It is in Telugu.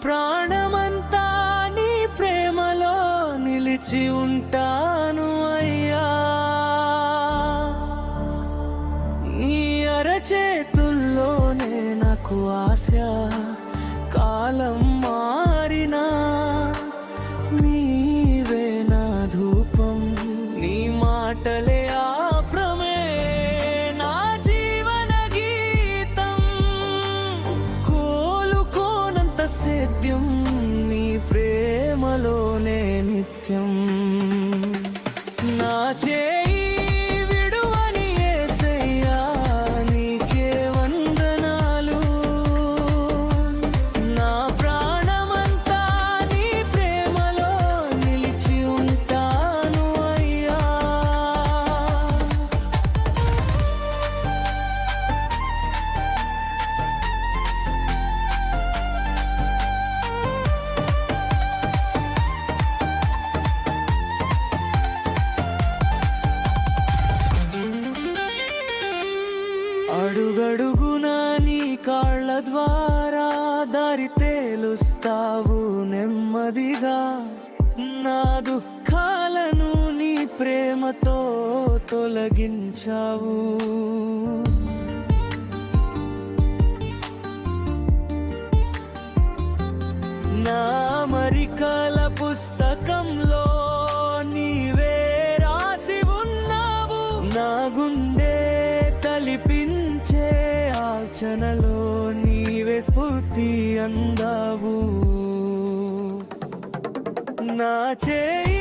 ప్రాణమంతా నీ ప్రేమలో నిలిచి ఉంటాను అయ్యా. నీ అరచేతుల్లోనే నాకు ఆశ, కాలం మారినా నీవే నా ధూపం, నీ మాటలే ఆప్రమే నా జీవన గీతం. కోలుకోనంత సేద్యం నీ ప్రేమలోనే నిత్యం. నా చేయి విడువని యేసయ్యా నీకే వందనాలు. నా ప్రాణమంతా నీ ప్రేమలో నిలిచి ఉంటాను అయ్యా. అడుగడుగునా నీ కాళ్ళ ద్వారా దారి తేలుస్తావు నెమ్మదిగా. నా దుఃఖాలను నీ ప్రేమతో తొలగించావు. నా అమరికల పుస్తకంలో నీవే రాసి ఉన్నావు. నా గుండె తలిపించే ఆచనలో నీవే స్ఫూర్తి అందావు. నా చేయి